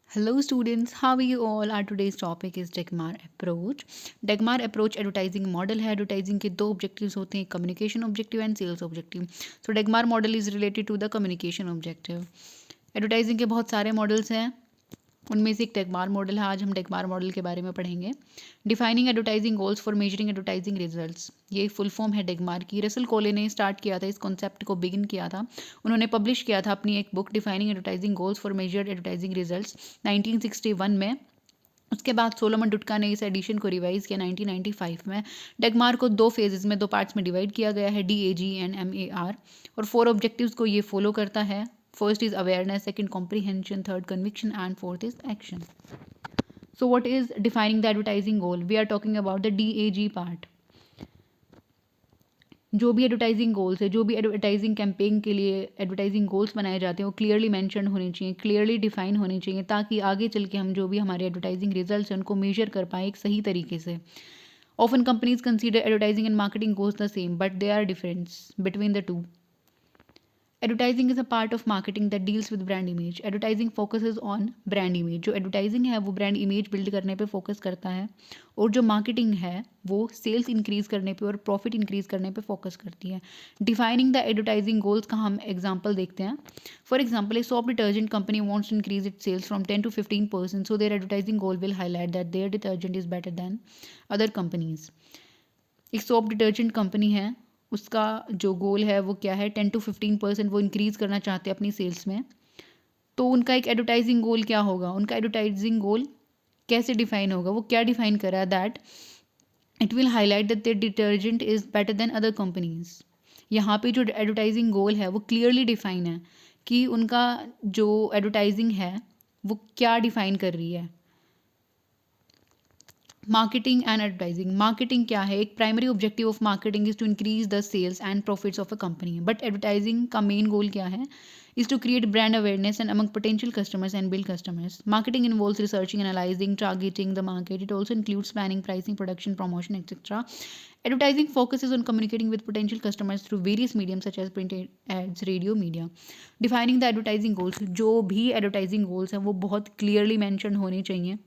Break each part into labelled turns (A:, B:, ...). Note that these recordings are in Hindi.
A: Hello students, how are you all? Our today's topic is Dagmar approach. Dagmar approach advertising model है. Advertising के दो objectives होते हैं, communication objective and sales objective. So Dagmar model is related to the communication objective. Advertising के बहुत सारे models हैं, उनमें से एक टेकमार मॉडल है. आज हम टेकमार मॉडल के बारे में पढ़ेंगे. Defining advertising goals for measuring advertising results, ये फुल फॉर्म है डेगमार की. रसल कोले ने स्टार्ट किया था, इस कॉन्सेप्ट को बिगिन किया था. उन्होंने पब्लिश किया था अपनी एक book defining advertising goals for measured advertising results 1961 में. उसके बाद सोलोमन डुटका ने इस एडिशन को रिवाइज किया 1995 में. डेगमार को दो फेजेस में, दो पार्ट्स में डिवाइड किया गया है, DAG एंड MAR, और 4 ऑब्जेक्टिव्स को ये फॉलो करता है. First is awareness, second comprehension, third conviction, and fourth is action. So what is defining the advertising goal? We are talking about the DAG part. जो भी एडवर्टाइजिंग गोल्स है, जो भी एडवर्टाइजिंग कैंपेन के लिए एडवर्टाइजिंग गोल्स बनाए जाते हैं वो क्लियरली मेंशन होने चाहिए, क्लियरली डिफाइन होने चाहिए, ताकि आगे चल के हम जो भी हमारे एडवर्टाइजिंग रिजल्ट्स हैं उनको मेजर कर पाएँ एक सही तरीके से. Often companies consider advertising and marketing goals the same, but there are differences between the two. Advertising is a part of marketing that deals with brand image. Advertising focuses on brand image. जो एडवर्टाइजिंग है वो ब्रांड इमेज बिल्ड करने पे फोकस करता है, और जो मार्केटिंग है वो सेल्स इंक्रीज करने पे और प्रॉफिट इंक्रीज करने पे फोकस करती है. डिफाइनिंग द एडवर्टाइजिंग गोल्स का हम एग्जांपल देखते हैं. For example, a soap detergent company wants to increase its sales from 10 to 15%, so their advertising goal will highlight that their detergent is better than other companies. एक सोप डिटर्जेंट कंपनी है, उसका जो गोल है वो क्या है, 10 to 15% वो इंक्रीज़ करना चाहते हैं अपनी सेल्स में. तो उनका एक एडवर्टाइजिंग गोल क्या होगा, उनका एडवर्टाइजिंग गोल कैसे डिफाइन होगा, वो क्या डिफाइन करा है, that it will highlight that their detergent is better than other companies. यहाँ पे जो एडवर्टाइजिंग गोल है वो क्लियरली डिफाइन है कि उनका जो एडवर्टाइजिंग है वो क्या डिफाइन कर रही है. Marketing and advertising. मार्केटिंग क्या है, एक primary objective of marketing is to increase the sales and profits of a company. But advertising का मेन गोल क्या है, is to create brand awareness and among potential customers and build customers. Marketing involves researching, analyzing, targeting the market. It also includes planning, pricing, production, promotion, etc. Advertising focuses on communicating with potential customers through various mediums such as print ads, radio, media. Defining the advertising goals. जो भी advertising goals हैं वो बहुत clearly mentioned होने चाहिए.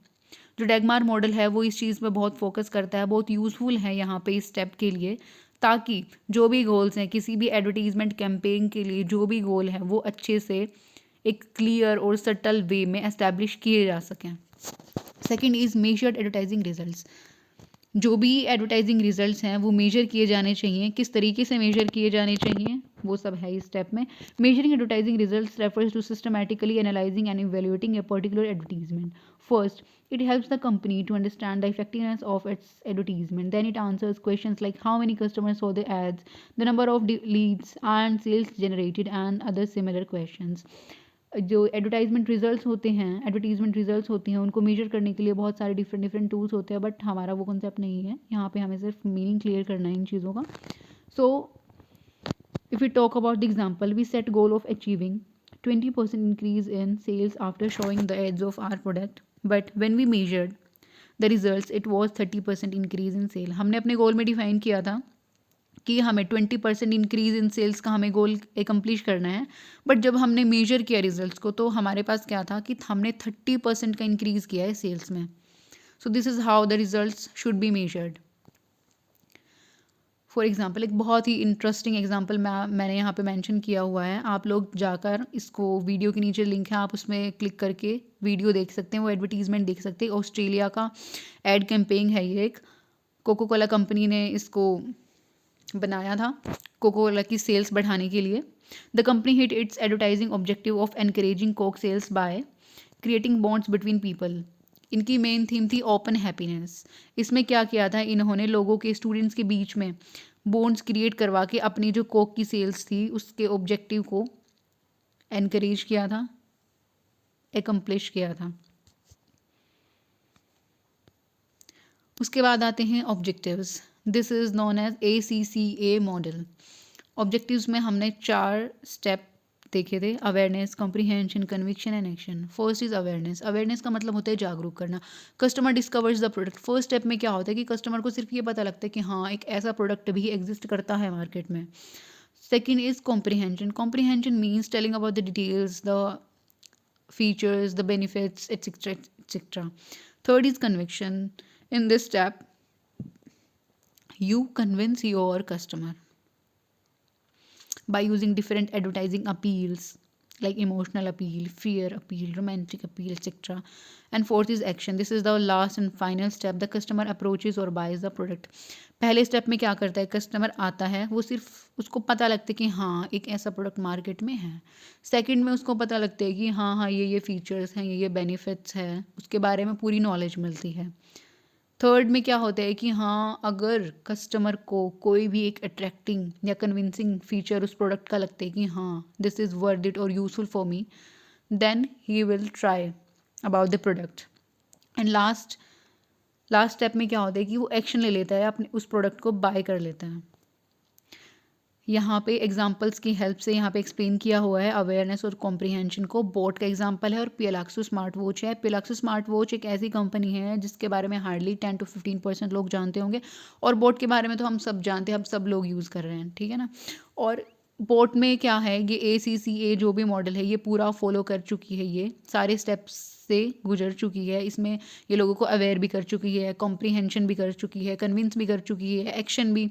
A: जो डेगमार मॉडल है वो इस चीज़ पे बहुत फोकस करता है, बहुत यूज़फुल है यहाँ पे इस स्टेप के लिए, ताकि जो भी गोल्स हैं किसी भी एडवर्टीजमेंट कैंपेन के लिए, जो भी गोल है वो अच्छे से एक क्लियर और सटल वे में एस्टैब्लिश किए जा सकें. Second is measured advertising results. जो भी एडवर्टाइजिंग रिजल्ट्स हैं वो मेजर किए जाने चाहिए. किस तरीके से मेजर किए जाने चाहिए वो सब है इस स्टेप में. Measuring advertising results refers to systematically analysing and evaluating a particular advertisement. First, it helps the company to understand the effectiveness of its advertisement. Then it answers questions like how many customers saw the ads, the number of leads and sales generated, and other similar questions. जो एडवर्टाइजमेंट रिजल्ट्स होते हैं, एडवर्टीजमेंट रिजल्ट्स होते हैं, उनको मेजर करने के लिए बहुत सारे डिफरेंट डिफरेंट टूल्स होते हैं, बट हमारा वो कॉन्सेप्ट नहीं है. यहाँ पे हमें सिर्फ मीनिंग क्लियर करना है इन चीज़ों का. सो if we talk about the example, we set goal of achieving 20% increase in sales after showing the ads of our product, but when we measured the results it was 30% increase in sale. हमने अपने गोल में डिफाइन किया था कि हमें 20% इंक्रीज इन सेल्स का हमें गोल एकम्प्लिश करना है, बट जब हमने मेजर किया रिजल्ट्स को तो हमारे पास क्या था कि हमने 30% का इंक्रीज़ किया है सेल्स में. So this is how the results should be measured. For example, एक बहुत ही इंटरेस्टिंग एग्जाम्पल मैंने यहाँ पे मेंशन किया हुआ है. आप लोग जाकर इसको, वीडियो के नीचे लिंक है, आप उसमें क्लिक करके वीडियो देख सकते हैं, वो एडवर्टीजमेंट देख सकते हैं. ऑस्ट्रेलिया का एड कैंपेन है ये. एक कोको कोला कंपनी ने इसको बनाया था कोको कोला की सेल्स बढ़ाने के लिए. The company hit its advertising objective of encouraging Coke sales by creating bonds between people. इनकी मेन थीम थी ओपन हैप्पीनेस. इसमें क्या किया था, इन्होंने लोगों के, स्टूडेंट्स के बीच में बॉन्ड्स क्रिएट करवा के अपनी जो कोक की सेल्स थी उसके ऑब्जेक्टिव को एनकरेज किया था, एकम्प्लिश किया था. उसके बाद आते हैं objectives. This is known as ACCA model. Objectives में हमने 4 स्टेप देखे थे: awareness, comprehension, conviction and action. First is awareness. Awareness का मतलब होता है जागरूक करना. Customer discovers the product. First step में क्या होता है कि कस्टमर को सिर्फ ये पता लगता है कि हाँ, एक ऐसा प्रोडक्ट भी एग्जिस्ट करता है मार्केट में. Second is comprehension. Comprehension means telling about the details, the features, the benefits, etc. etc. Third is conviction. In this step, you convince your customer by using different advertising appeals like emotional appeal, fear appeal, romantic appeal, etc. And fourth is action. This is the last and final step. The customer approaches or buys the product. पहले स्टेप में क्या करता है, कस्टमर आता है, वो सिर्फ उसको पता लगता है कि हाँ एक ऐसा प्रोडक्ट मार्केट में है. सेकंड में उसको पता लगता है कि हाँ हाँ ये फीचर्स हैं, ये बेनिफिट्स हैं, उसके बारे में पूरी नॉलेज मिलती है. थर्ड में क्या होता है कि हाँ अगर कस्टमर को कोई भी एक अट्रैक्टिंग या कन्विंसिंग फीचर उस प्रोडक्ट का लगता है कि हाँ दिस इज़ वर्थ इट और useful for me, then he will try about the product. And last step में क्या होता है कि वो एक्शन ले लेता है, अपने उस प्रोडक्ट को बाय कर लेता है. यहाँ पे एग्जांपल्स की हेल्प से यहाँ पे एक्सप्लेन किया हुआ है अवेयरनेस और कॉम्प्रिहेंशन को. बोट का एग्जांपल है और पिलाक्सो स्मार्ट वॉच है. पिलाक्सो स्मार्ट वॉच एक ऐसी कंपनी है जिसके बारे में हार्डली 10 to 15% लोग जानते होंगे, और बोट के बारे में तो हम सब जानते हैं, हम सब लोग यूज़ कर रहे हैं, ठीक है ना. और बोट में क्या है, ये ACCA जो भी मॉडल है ये पूरा फॉलो कर चुकी है, ये सारे स्टेप्स से गुजर चुकी है. इसमें ये लोगों को अवेयर भी कर चुकी है, कॉम्प्रिहेंशन भी कर चुकी है, कन्विंस भी कर चुकी है, एक्शन भी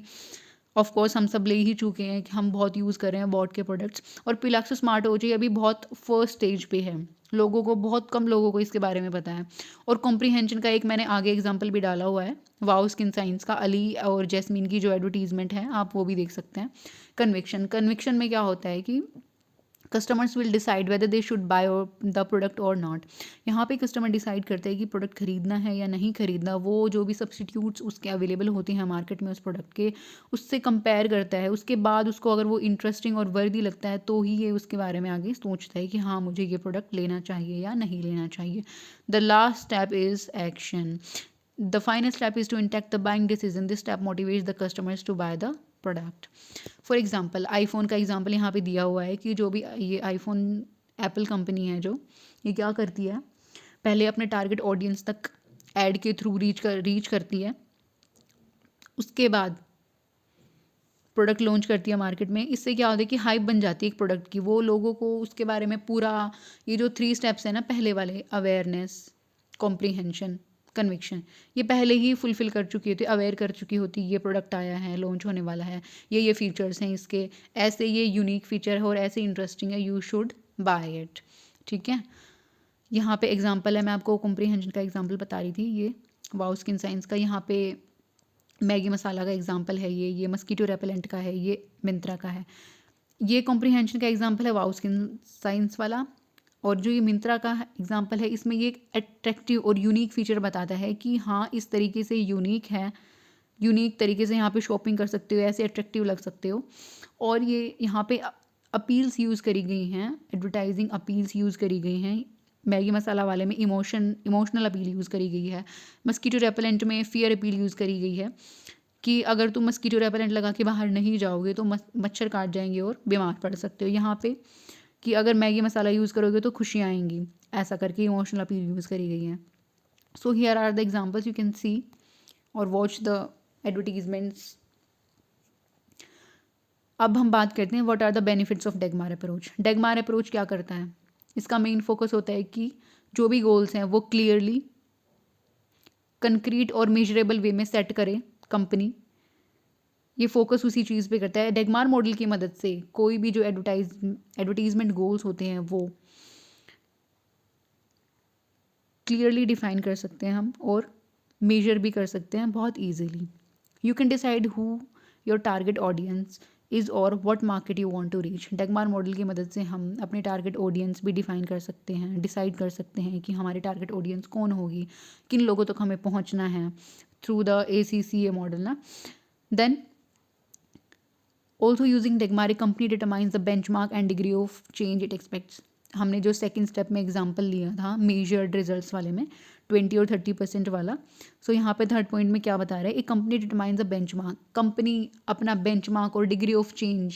A: ऑफ कोर्स हम सब ले ही चुके हैं कि हम बहुत यूज़ कर रहे हैं बॉट के प्रोडक्ट्स. और पिलाक्सो स्मार्ट वॉच अभी बहुत फर्स्ट स्टेज पे है, लोगों को, बहुत कम लोगों को इसके बारे में पता है. और कॉम्प्रिहेंशन का एक मैंने आगे एग्जांपल भी डाला हुआ है, वाओ स्किन साइंस का, अली और जैस्मीन की जो एडवर्टीजमेंट है आप वो भी देख सकते हैं. कन्विक्शन में क्या होता है कि customers will decide whether they should by the product और नॉट. यहाँ पे कस्टमर डिसाइड करते हैं कि प्रोडक्ट खरीदना है या नहीं खरीदना. वो जो भी सब्सटीट्यूट्स उसके अवेलेबल होते हैं मार्केट में उस प्रोडक्ट के, उससे कंपेयर करता है. उसके बाद उसको अगर वो इंटरेस्टिंग और वर्दी लगता है तो ही ये उसके बारे में आगे सोचता है कि हाँ मुझे ये प्रोडक्ट लेना चाहिए या नहीं लेना चाहिए. The last step is action. The final step is to impact the buying decision. This step motivates the customers to buy the product. For example, iPhone का एग्जाम्पल यहाँ पे दिया हुआ है कि जो भी ये iPhone एप्पल कंपनी है जो, ये क्या करती है, पहले अपने टारगेट ऑडियंस तक एड के थ्रू रीच करती है, उसके बाद प्रोडक्ट लॉन्च करती है मार्केट में. इससे क्या होता है कि हाइप बन जाती है एक प्रोडक्ट की, वो लोगों को उसके बारे में पूरा, ये जो 3 स्टेप्स हैं ना पहले वाले, अवेयरनेस, कॉम्प्रिहेंशन, कन्विक्शन, ये पहले ही फुलफिल कर चुकी होती, अवेयर कर चुकी होती, ये प्रोडक्ट आया है, लॉन्च होने वाला है, ये फीचर्स हैं इसके, ऐसे ये यूनिक फीचर है और ऐसे इंटरेस्टिंग है, यू शुड बाय इट. ठीक है, यहाँ पे एग्जांपल है, मैं आपको कॉम्प्रिहेंशन का एग्जांपल बता रही थी, ये वाओ स्किन साइंस का. यहाँ पे मैगी मसाला का एग्जांपल है, ये मस्कीटो रेपेलेंट का है, ये मिंत्रा का है. ये कॉम्प्रिहेंशन का एग्जांपल है वाओ स्किन साइंस वाला. और जो ये मिंत्रा का एग्जांपल है, इसमें ये एक अट्रैक्टिव और यूनिक फीचर बताता है कि हाँ इस तरीके से यूनिक है, यूनिक तरीके से यहाँ पे शॉपिंग कर सकते हो, ऐसे अट्रैक्टिव लग सकते हो. और ये यहाँ पे अपील्स यूज़ करी गई हैं, एडवर्टाइजिंग अपील्स यूज़ करी गई हैं. मैगी मसाला वाले में इमोशनल अपील यूज़ करी गई है. मस्कीटो रेपेलेंट में फियर अपील यूज़ करी गई है कि अगर तुम मस्कीटो रेपेलेंट लगा के बाहर नहीं जाओगे तो मच्छर काट जाएंगे और बीमार पड़ सकते हो. यहाँ पे कि अगर मैगी मसाला यूज़ करोगे तो खुशियाँ आएंगी, ऐसा करके इमोशनल अपील यूज़ करी गई है. So here are the examples, you can see और वॉच द एडवर्टीजमेंट्स. अब हम बात करते हैं what are the benefits of DAGMAR approach. DAGMAR approach क्या करता है, इसका मेन फोकस होता है कि जो भी गोल्स हैं वो क्लियरली, कंक्रीट और मेजरेबल वे में सेट करे कंपनी. ये फोकस उसी चीज़ पे करता है. डेगमार मॉडल की मदद से कोई भी जो एडवर्टीजमेंट गोल्स होते हैं वो क्लियरली डिफाइन कर सकते हैं हम, और मेजर भी कर सकते हैं बहुत easily. You can decide who your target audience is और what market you want to reach. DAGMAR model की मदद से हम अपने टारगेट ऑडियंस भी डिफाइन कर सकते हैं, डिसाइड कर सकते हैं कि हमारी टारगेट ऑडियंस कौन होगी, किन लोगों तक हमें पहुंचना है थ्रू द ACCA मॉडल ना. Then also using DAGMAR, company determines the benchmark and degree of change it expects. हमने जो सेकंड स्टेप में एग्जांपल लिया था मेजर्ड रिजल्ट्स वाले में 20 और 30% वाला, सो यहाँ पे थर्ड पॉइंट में क्या बता रहे हैं, एक company determines the benchmark, company अपना बेंचमार्क और डिग्री ऑफ चेंज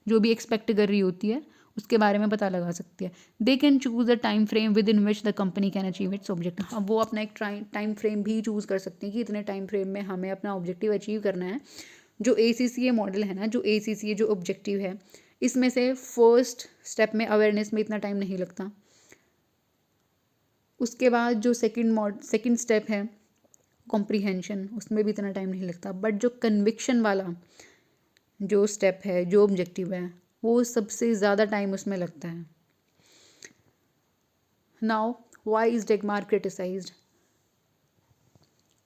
A: जो भी एक्सपेक्ट कर रही होती है उसके बारे में पता लगा सकती है. They can choose the time frame with in which the company can achieve it's objective. अब वो अपना एक टाइम फ्रेम भी चूज़ कर सकती हैं कि इतने टाइम फ्रेम में हमें अपना ऑब्जेक्टिव अचीव करना है. जो ACCA मॉडल है ना, जो ACCA जो ऑब्जेक्टिव है, इसमें से फर्स्ट स्टेप में अवेयरनेस में इतना टाइम नहीं लगता, उसके बाद जो सेकंड स्टेप है कॉम्प्रीहेंशन, उसमें भी इतना टाइम नहीं लगता, बट जो कन्विक्शन वाला जो स्टेप है, जो ऑब्जेक्टिव है, वो सबसे ज़्यादा टाइम उसमें लगता है। Now why is DAGMAR criticised?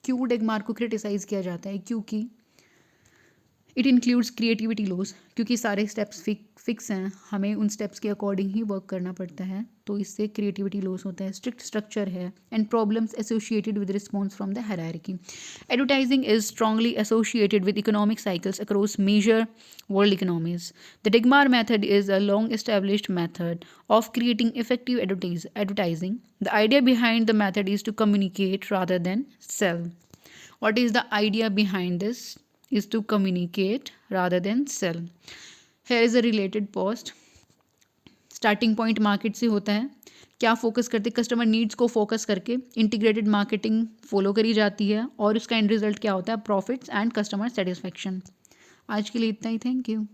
A: क्यों डेगमार को क्रिटिसाइज़ किया जाता है? क्योंकि इट इंक्लूड्स क्रिएटिविटी लॉस, क्योंकि सारे स्टेप्स फिक्स हैं, हमें उन स्टेप्स के अकॉर्डिंग ही वर्क करना पड़ता है, तो इससे क्रिएटिविटी लॉस होता है। स्ट्रिक्ट स्ट्रक्चर है and problems associated with response from the hierarchy. Advertising is strongly associated with economic cycles across major world economies. The Degmar method is a long established method of creating effective advertising. The idea behind the method is to communicate rather than sell. What is the idea behind this? Is to communicate rather than sell. Here is a related post. Starting point market से होता है, क्या फोकस करते, कस्टमर नीड्स को फोकस करके इंटीग्रेटेड मार्केटिंग फॉलो करी जाती है, और उसका एंड रिजल्ट क्या होता है, प्रॉफिट्स एंड कस्टमर सेटिस्फेक्शन। आज के लिए इतना ही, थैंक यू।